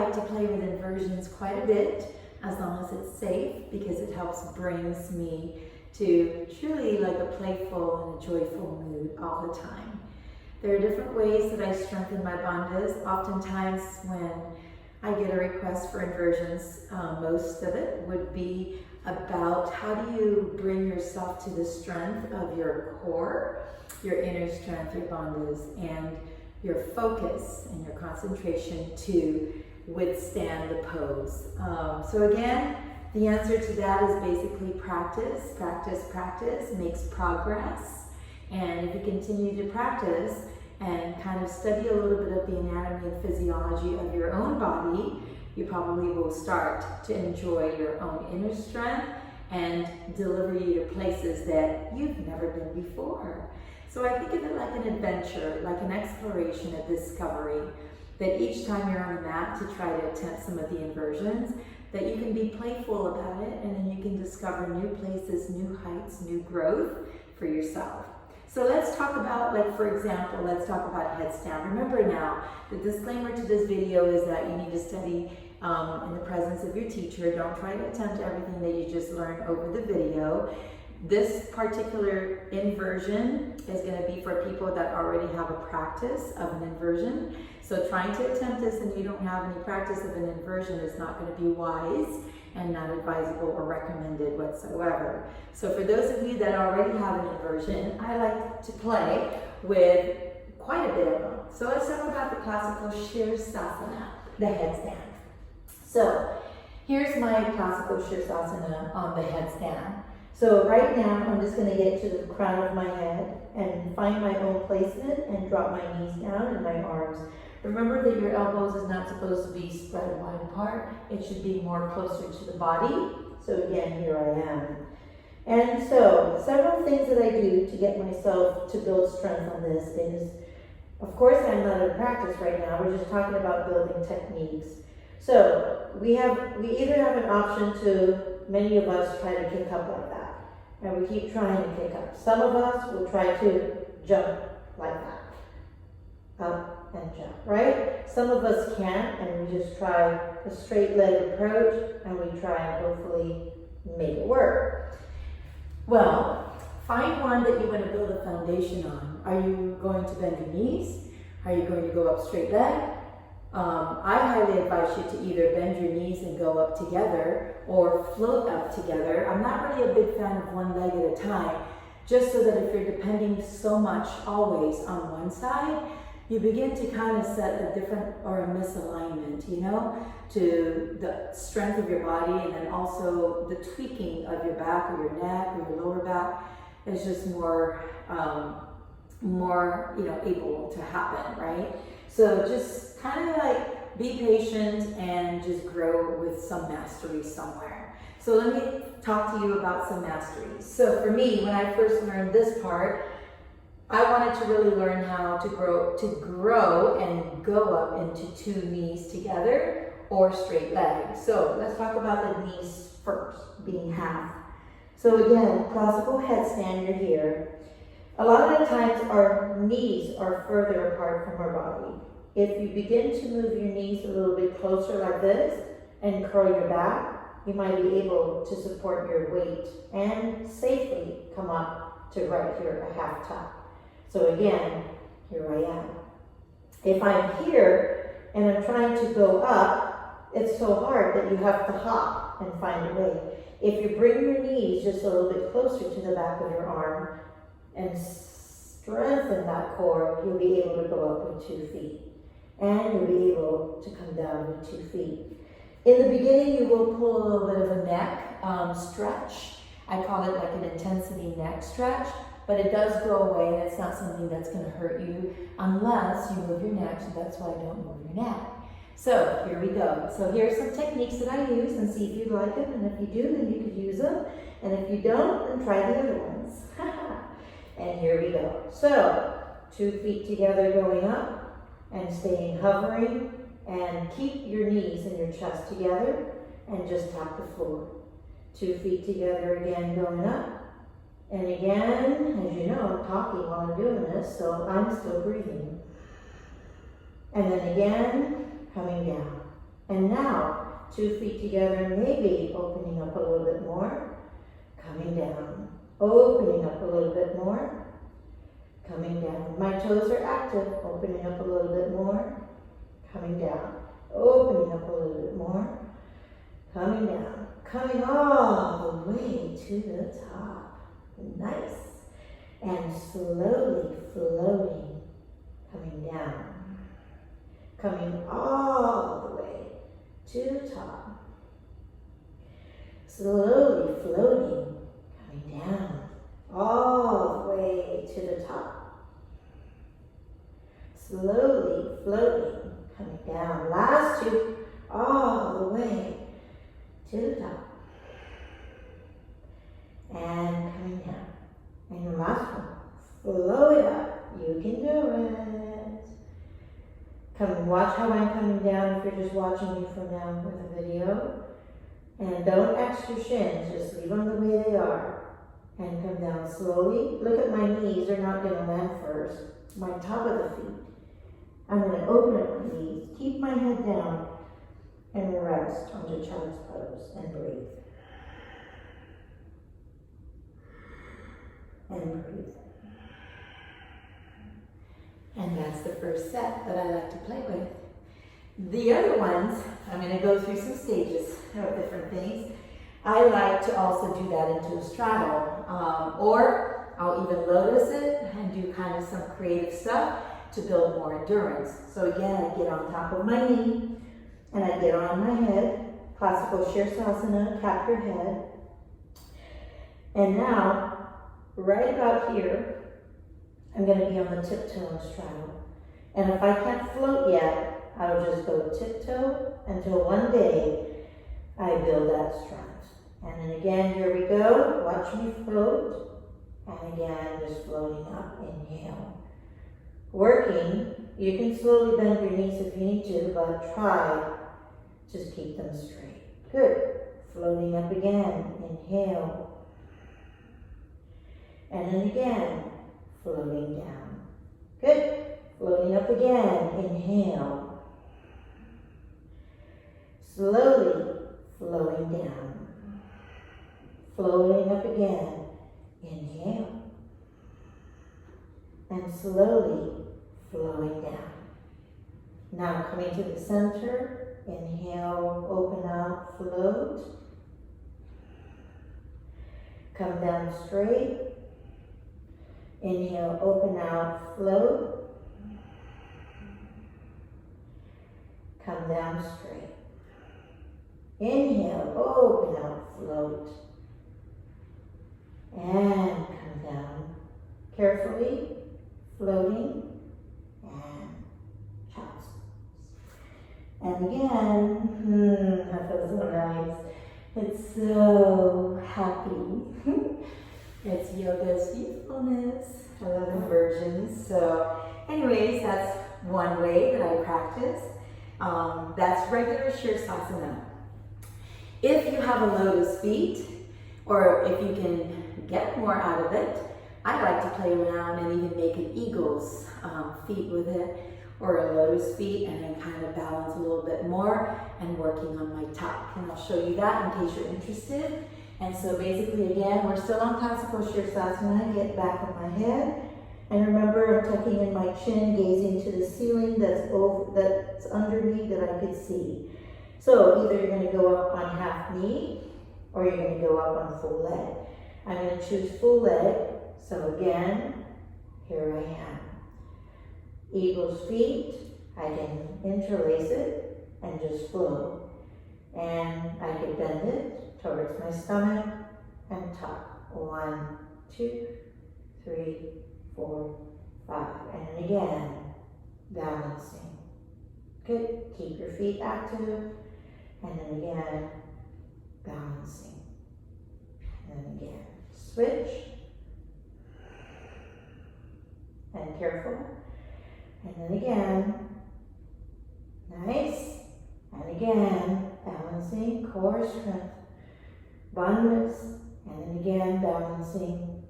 like to play with inversions quite a bit, as long as it's safe, because it brings me to truly like a playful and a joyful mood all the time. There are different ways that I strengthen my bandhas. Oftentimes when I get a request for inversions, most of it would be about how do you bring yourself to the strength of your core, your inner strength, your bandhas, and your focus and your concentration to withstand the pose. So again, the answer to that is basically practice, practice, practice makes progress. And if you continue to practice and kind of study a little bit of the anatomy and physiology of your own body, you probably will start to enjoy your own inner strength and deliver you to places that you've never been before. So I think of it like an adventure, like an exploration, a discovery, that each time you're on the mat to try to attempt some of the inversions, that you can be playful about it, and then you can discover new places, new heights, new growth for yourself. So let's talk about, like for example, let's talk about headstand. Remember now, the disclaimer to this video is that you need to study in the presence of your teacher. Don't try to attempt everything that you just learned over the video. This particular inversion is going to be for people that already have a practice of an inversion. So trying to attempt this and you don't have any practice of an inversion is not going to be wise and not advisable or recommended whatsoever. So for those of you that already have an inversion, I like to play with quite a bit of them. So let's talk about the classical Sirsasana, the headstand. So here's my classical Sirsasana on the headstand. So right now, I'm just going to get to the crown of my head and find my own placement and drop my knees down and my arms. Remember that your elbows is not supposed to be spread wide apart. It should be more closer to the body. So again, here I am. And so, several things that I do to get myself to build strength on this is, of course, I'm not in practice right now. We're just talking about building techniques. So we either have an option to, many of us try to kick up like that. And we keep trying to kick up. Some of us will try to jump like that. Up and jump, right? Some of us can't, and we just try a straight leg approach, and we try and hopefully make it work. Well, find one that you want to build a foundation on. Are you going to bend your knees? Are you going to go up straight leg? I highly advise you to either bend your knees and go up together or float up together. I'm not really a big fan of one leg at a time, just so that if you're depending so much always on one side, you begin to kind of set a different or a misalignment, you know, to the strength of your body, and then also the tweaking of your back or your neck or your lower back is just more, you know, able to happen, right? So just kind of like be patient and just grow with some mastery somewhere. So let me talk to you about some masteries. So for me, when I first learned this part, I wanted to really learn how to grow and go up into two knees together or straight legs. So let's talk about the knees first, being half. So again, classical headstand, you're here. A lot of the times our knees are further apart from our body. If you begin to move your knees a little bit closer like this and curl your back, you might be able to support your weight and safely come up to right here, a half tuck. So again, here I am. If I'm here and I'm trying to go up, it's so hard that you have to hop and find a way. If you bring your knees just a little bit closer to the back of your arm and strengthen that core, you'll be able to go up with 2 feet. And you'll be able to come down with 2 feet. In the beginning, you will pull a little bit of a neck stretch. I call it like an intensity neck stretch, but it does go away, and it's not something that's going to hurt you unless you move your neck, so that's why I don't move your neck. So here we go. So here's some techniques that I use, and see if you like them, and if you do, then you could use them, and if you don't, then try the other ones. And here we go. So 2 feet together going up and staying hovering, and keep your knees and your chest together and just tap the floor. 2 feet together again going up. And again, as you know, I'm talking while I'm doing this, so I'm still breathing. And then again, coming down. And now, 2 feet together, maybe opening up a little bit more, coming down. Opening up a little bit more, coming down. My toes are active, opening up a little bit more, coming down. Opening up a little bit more, coming down. Coming all the way to the top. Nice. And slowly floating, coming down. Coming all the way to the top. Slowly floating, coming down, all the way to the top. Slowly floating, coming down. Last 2, all the way to the top. And coming down. And your last one, flow it up. You can do it. Come and watch how I'm coming down if you're just watching me from now with a video. And don't X your shins, just leave them the way they are. And come down slowly. Look at my knees, they're not going to land first. My top of the feet. I'm going to open up my knees, keep my head down, and rest onto child's pose and breathe. And breathe. And that's the first set that I like to play with. The other ones, I'm going to go through some stages of different things. I like to also do that into a straddle, or I'll even lotus it and do kind of some creative stuff to build more endurance. So again, I get on top of my knee and I get on my head, classical Sirsasana, cap your head. And now, right about here, I'm going to be on the tiptoe and straddle. And if I can't float yet, I'll just go tiptoe until one day I build that strength. And then again, here we go. Watch me float. And again, just floating up. Inhale. Working. You can slowly bend your knees if you need to, but try. Just keep them straight. Good. Floating up again. Inhale. And then again, floating down. Good. Floating up again. Inhale. Slowly floating down. Floating up again. Inhale. And slowly flowing down. Now coming to the center. Inhale, open out, float. Come down straight. Inhale, open out, float. Come down straight. Inhale, open out, float. And come down. Carefully, floating, and child's pose. And again, that feels so nice. It's so happy. It's yoga's youthfulness. I love inversions. So anyways, that's one way that I practice. That's regular Sirsasana. If you have a lotus feet, or if you can get more out of it, I like to play around and even make an eagle's feet with it, or a lotus feet, and then kind of balance a little bit more and working on my top. And I'll show you that in case you're interested. And so basically, again, we're still on classical Sirsasana. Get back of my head. And remember, I'm tucking in my chin, gazing to the ceiling that's under me that I could see. So either you're going to go up on half knee, or you're going to go up on full leg. I'm going to choose full leg. So again, here I am. Eagle's feet, I can interlace it and just flow. And I can bend it towards my stomach and top. 1, 2, 3, 4, 5. And then again, balancing. Good. Keep your feet active. And then again, balancing. And then again, switch. And careful. And then again, nice. And again, balancing, core strength. Abundance. And then again, balancing.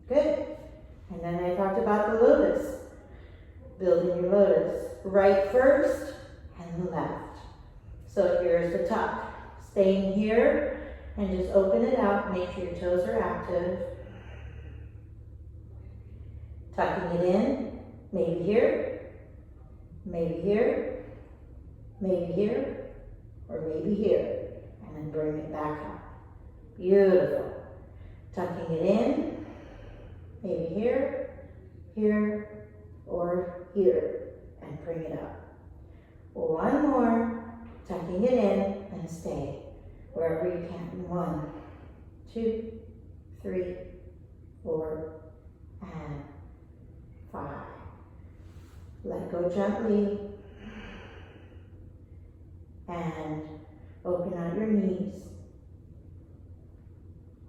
Good. And then I talked about the lotus. Building your lotus. Right first, and the left. So here's the tuck. Staying here and just open it out. Make sure your toes are active. Tucking it in, maybe here, maybe here, maybe here, or maybe here. And then bring it back up. Beautiful. Tucking it in, maybe here, here, or here, and bring it up. One more, tucking it in, and stay wherever you can. 1, 2, 3, 4, and 5. Let go gently, and open out your knees.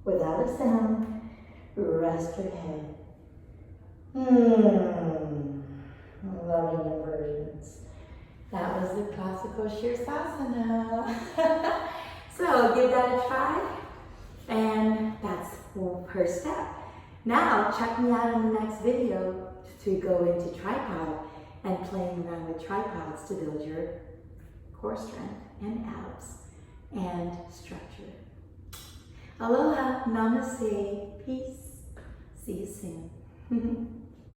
Without a sound, rest your head. Loving inversions. That was the classical Sirsasana. So give that a try, and that's her step. Now check me out in the next video to go into tripod and playing around with tripods to build your core strength and abs and structure. Aloha, namaste, peace. See you soon.